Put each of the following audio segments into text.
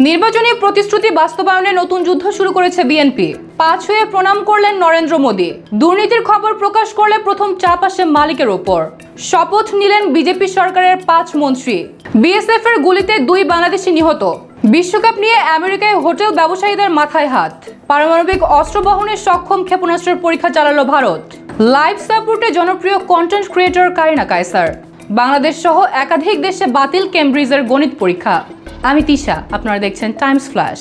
নির্বাচনী প্রতিশ্রুতি বাস্তবায়নে নতুন যুদ্ধ শুরু করেছে বিএনপি। ৫ হয়ে প্রণাম করলেন নরেন্দ্র মোদী। দুর্নীতির খবর প্রকাশ করলে প্রথম চাপ আসে মালিকের ওপর। শপথ নিলেন বিজেপি সরকারের ৫ মন্ত্রী। বিএসএফ এর গুলিতে ২ বাংলাদেশি নিহত। বিশ্বকাপ নিয়ে আমেরিকায় হোটেল ব্যবসায়ীদের মাথায় হাত। পারমাণবিক অস্ত্র বহনে সক্ষম ক্ষেপণাস্ত্রের পরীক্ষা চালালো ভারত। লাইভ সাপোর্টে জনপ্রিয় কন্টেন্ট ক্রিয়েটর কারিনা কায়সার। বাংলাদেশ সহ একাধিক দেশে বাতিল কেমব্রিজের গণিত পরীক্ষা। আমি তিশা, আপনারা দেখছেন টাইমস ফ্ল্যাশ।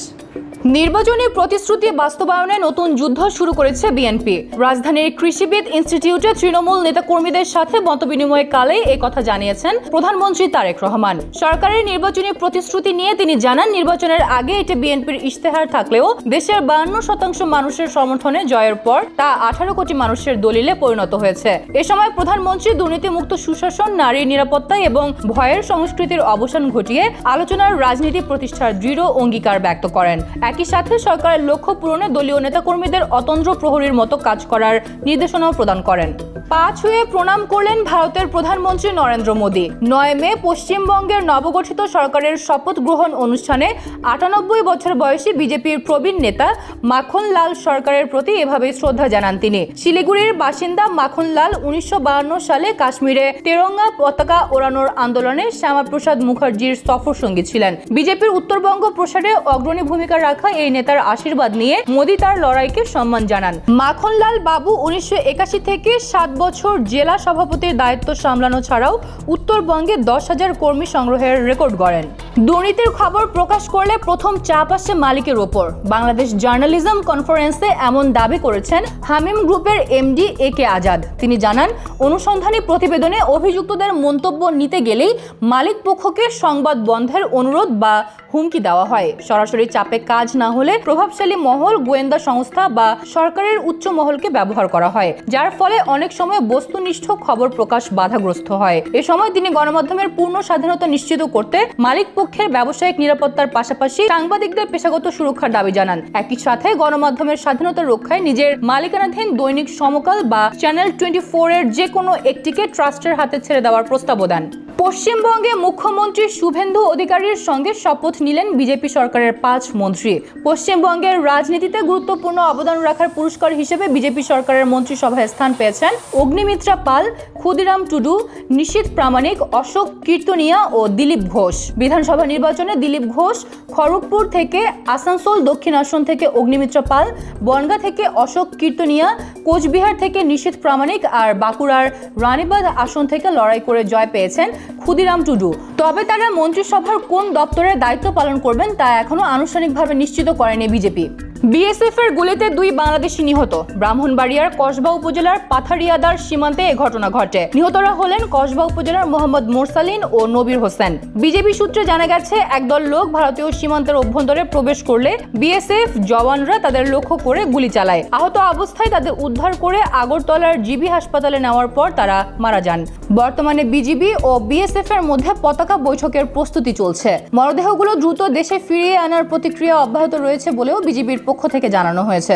নির্বাচনী প্রতিশ্রুতি বাস্তবায়নে নতুন যুদ্ধ শুরু করেছে বিএনপি। রাজধানীর কৃষিবিদ ইনস্টিটিউটে তৃণমূল নেতাকর্মীদের সাথে মতবিনিময় কালে এই কথা জানিয়েছেন প্রধানমন্ত্রী তারেক রহমান। সরকারের নির্বাচনী প্রতিশ্রুতি নিয়ে তিনি জানান, নির্বাচনের আগে এটি বিএনপির ইশতেহার থাকলেও দেশের 52% মানুষের সমর্থনে জয়ের পর তা 18 কোটি মানুষের দলিলে পরিণত হয়েছে। এ সময় প্রধানমন্ত্রী দুর্নীতিমুক্ত সুশাসন, নারীর নিরাপত্তা এবং ভয়ের সংস্কৃতির অবসান ঘটিয়ে আলোচনার রাজনীতি প্রতিষ্ঠার দৃঢ় অঙ্গীকার ব্যক্ত করেন। একই সাথে সরকারের লক্ষ্য পূরণে দলীয় নেতাকর্মীদের অতন্দ্র প্রহরীর মতো কাজ করার নির্দেশনাও প্রদান করেন। ৫ হয়ে প্রণাম করলেন ভারতের প্রধানমন্ত্রী নরেন্দ্র মোদী। ৯ মে পশ্চিমবঙ্গের নবগঠিত সরকারের শপথ গ্রহণ অনুষ্ঠানে ৯৮ বছর বয়সী বিজেপির প্রবীণ নেতা মাখনলাল সরকারের প্রতি এভাবে শ্রদ্ধা জানান তিনি। শিলিগুড়ির বাসিন্দা মাখনলাল ১৯৫২ সালে কাশ্মীরে তেরঙ্গা পতাকা ওড়ানোর আন্দোলনে শ্যামাপ্রসাদ মুখার্জির সফর সঙ্গী ছিলেন। বিজেপির উত্তরবঙ্গ প্রসারে অগ্রণী ভূমিকা রাখা এই নেতার আশীর্বাদ নিয়ে মোদী তার লড়াইকে সম্মান জানান। মাখনলাল বাবু ১৯৮১ থেকে ৭ বছর জেলা সভাপতির দায়িত্ব সামলানো ছাড়াও উত্তরবঙ্গে ১০,০০০ কর্মী সংগ্রহের রেকর্ড গড়েন। দুর্নীতির খবর প্রকাশ করলে প্রথম চাপ আসে মালিকের ওপর। বাংলাদেশ জার্নালিজম কনফারেন্সে এমন দাবি করেছেন হামিম গ্রুপের এমডি একে আজাদ। তিনি জানান, অনুসন্ধানী প্রতিবেদনে অভিযুক্তদের মন্তব্য নিতে গেলেই মালিক পক্ষকে সংবাদ বন্ধের অনুরোধ বা হুমকি দেওয়া হয়। সরাসরি চাপে কাজ না হলে প্রভাবশালী মহল, গোয়েন্দা সংস্থা বা সরকারের উচ্চ মহলকে ব্যবহার করা হয়, যার ফলে অনেক সময় বস্তুনিষ্ঠ খবর প্রকাশ বাধাগ্রস্ত হয়। এ সময় তিনি গণমাধ্যমের পূর্ণ স্বাধীনতা নিশ্চিত করতে মালিক পক্ষের ব্যবসায়িক নিরাপত্তার পাশাপাশি সাংবাদিকদের পেশাগত সুরক্ষার দাবি জানান। একই সাথে গণমাধ্যমের স্বাধীনতা রক্ষায় নিজের মালিকানাধীন দৈনিক সমকাল বা চ্যানেল 24 এর যে কোনো একটিকে ট্রাস্টের হাতে ছেড়ে দেওয়ার প্রস্তাবও দেন। পশ্চিমবঙ্গে মুখ্যমন্ত্রী শুভেন্দু অধিকারীর সঙ্গে শপথ নিলেন বিজেপি সরকারের ৫ মন্ত্রী। পশ্চিমবঙ্গের রাজনীতিতে গুরুত্বপূর্ণ অবদান রাখার পুরস্কার হিসেবে বিজেপি সরকারের মন্ত্রিসভায় স্থান পেয়েছেন অগ্নিমিত্রা পাল, ক্ষুদিরাম টুডু, নিশীথ প্রামাণিক, অশোক কীর্তনিয়া ও দিলীপ ঘোষ। বিধানসভা নির্বাচনে দিলীপ ঘোষ, খড়গপুর থেকে আসানসোল দক্ষিণ আসন থেকে অগ্নিমিত্রা পাল, বনগাঁ থেকে অশোক কীর্তনিয়া, কোচবিহার থেকে নিশীথ প্রামাণিক আর বাঁকুড়ার রানীবাঁধ আসন থেকে লড়াই করে জয় পেয়েছেন ক্ষুদিরাম টুডু। তবে তারা মন্ত্রিসভার কোন দপ্তরের দায়িত্ব পালন করবেন তা এখনো আনুষ্ঠানিকভাবে নিশ্চিত করেনি বিজেপি। বিএসএফ এর গুলিতে ২ বাংলাদেশি নিহত। ব্রাহ্মণবাড়িয়ার কসবা উপজেলার পাথারিয়াদার সীমান্তে এ ঘটনা ঘটে। নিহতরা হলেন কসবা উপজেলার মোহাম্মদ মোরসালিন ও নবীর হোসেন। বিজেপি সূত্রে জানা গেছে, একদল লোক ভারতীয় সীমান্তের অভ্যন্তরে প্রবেশ করলে বিএসএফ জওয়ানরা তাদের লক্ষ্য করে গুলি চালায়। আহত অবস্থায় তাদের উদ্ধার করে আগরতলার জিবি হাসপাতালে নেওয়ার পর তারা মারা যান। বর্তমানে বিজিবি ও বিএসএফ এর মধ্যে পতাকা বৈঠকের প্রস্তুতি চলছে। মরদেহগুলো দ্রুত দেশে ফিরিয়ে আনার প্রতিক্রিয়া অব্যাহত রয়েছে বলেও বিজিবির পক্ষ থেকে জানানো হয়েছে।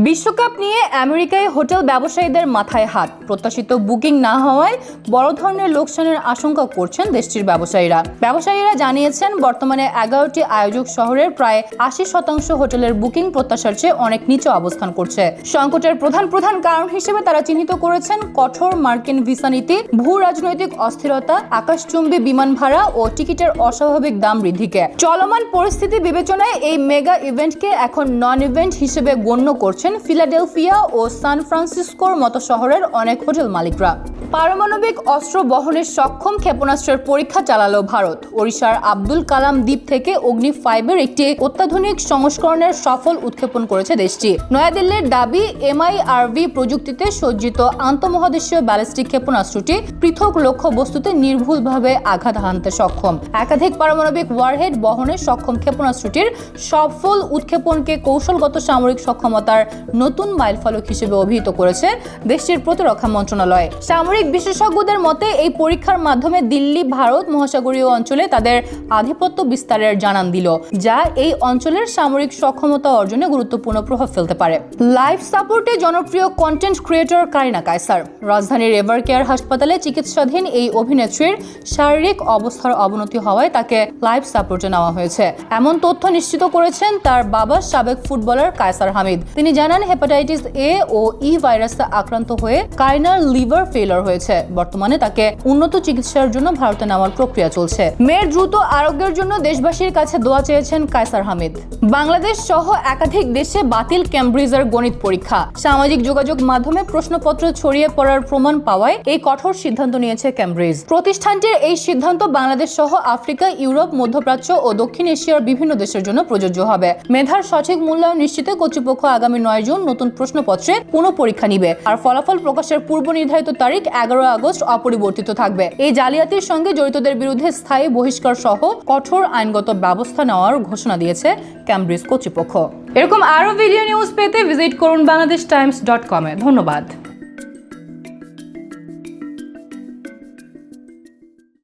বিশ্বকাপ নিয়ে আমেরিকায় হোটেল ব্যবসায়ীদের মাথায় হাত। প্রত্যাশিত বুকিং না হওয়ায় বড় ধরনের লোকসানের আশঙ্কা করছেন দেশটির ব্যবসায়ীরা জানিয়েছেন, বর্তমানে 11টি আয়োজক শহরের প্রায় 80% হোটেলের বুকিং প্রত্যাশার চেয়ে অনেক নিচে অবস্থান করছে। সংকটের প্রধান কারণ হিসেবে তারা চিহ্নিত করেছেন কঠোর মার্কিন ভিসা নীতি, ভূ রাজনৈতিক অস্থিরতা, আকাশচুম্বী বিমান ভাড়া ও টিকিটের অস্বাভাবিক দাম বৃদ্ধিকে। চলমান পরিস্থিতি বিবেচনায় এই মেগা ইভেন্টকে এখন নন ইভেন্ট হিসেবে গণ্য করছেন ফিলাডেলফিয়া ও সান ফ্রান্সিসকোর মতো শহরের অনেক হোটেল মালিকরা। পারমাণবিক অস্ত্র বহনের সক্ষম ক্ষেপণাস্ত্রের পরীক্ষা চালালো ভারত। ওড়িশার আব্দুল কালাম দ্বীপ থেকে অগ্নি 5 এর একটি অত্যাধুনিক সংস্করণের সফল উৎক্ষেপণ করেছে দেশটি। নয়াদিল্লির দাবি, MIRV প্রযুক্তিতে সজ্জিত আন্তঃমহাদেশীয় ব্যালিস্টিক ক্ষেপণাস্ত্রটি পৃথক লক্ষ্য বস্তুতে নির্ভুলভাবে আঘাত হানতে সক্ষম। একাধিক পারমাণবিক ওয়ারহেড বহনে সক্ষম ক্ষেপণাস্ত্রটির সফল উৎক্ষেপণকে কৌশলগত সামরিক সক্ষমতার নতুন মাইলফলক হিসেবে অভিহিত করেছে দেশটির প্রতিরক্ষা মন্ত্রণালয়। সামরিক বিশেষজ্ঞদের মতে এই পরীক্ষার মাধ্যমে দিল্লি ভারত মহাসাগরীয় অঞ্চলে তাদের আধিপত্য বিস্তারের জানান দিল, যা এই অঞ্চলের সামরিক সক্ষমতা অর্জনে গুরুত্বপূর্ণ প্রভাব ফেলতে পারে। লাইফ সাপোর্টে জনপ্রিয় কন্টেন্ট ক্রিয়েটর কারিনা কায়সার। রাজধানীর এভার কেয়ার হাসপাতালে চিকিৎসাধীন এই অভিনেত্রীর শারীরিক অবস্থার অবনতি হওয়ায় তাকে লাইফ সাপোর্টে নেওয়া হয়েছে, এমন তথ্য নিশ্চিত করেছেন তার বাবা সাবেক ফুটবলার কায়সার হামিদ। তিনি জানান, হেপাটাইটিস এ ও ই ভাইরাসে আক্রান্ত হয়ে কারিনার লিভার ফেইলার হয়েছে। বর্তমানে তাকে উন্নত চিকিৎসার জন্য ভারতে নেওয়ার প্রক্রিয়া চলছে। মেয়ের দ্রুত আরোগ্যের জন্য দেশবাসীর কাছে দোয়া চেয়েছেন কায়সার হামিদ। বাংলাদেশ সহ একাধিক দেশে বাতিল ক্যামব্রিজের গণিত পরীক্ষা। সামাজিক যোগাযোগ মাধ্যমে প্রশ্নপত্র ছড়িয়ে পড়ার প্রমাণ পাওয়ায় এই কঠোর সিদ্ধান্ত নিয়েছে ক্যামব্রিজ। প্রতিষ্ঠানটির এই সিদ্ধান্ত বাংলাদেশ সহ আফ্রিকা, ইউরোপ, মধ্যপ্রাচ্য ও দক্ষিণ এশিয়ার বিভিন্ন দেশের জন্য প্রযোজ্য হবে। মেধার সঠিক মূল্যায়ন নিশ্চিতে কর্তৃপক্ষ আগামী 9 জুন নতুন প্রশ্নপত্রের পুনঃ পরীক্ষা নিবে, আর ফলাফল প্রকাশের পূর্ব নির্ধারিত তারিখ 11 আগস্ট অপরিবর্তিত থাকবে। এই জালিয়াতির সঙ্গে জড়িতদের বিরুদ্ধে স্থায়ী বহিষ্কার সহ কঠোর আইনগত ব্যবস্থা নেওয়ার ঘোষণা দিয়েছে ক্যামব্রিজ কর্তৃপক্ষ। এরকম আরো ভিডিও নিউজ পেতে ভিজিট করুন BangladeshTimes.com-এ। ধন্যবাদ।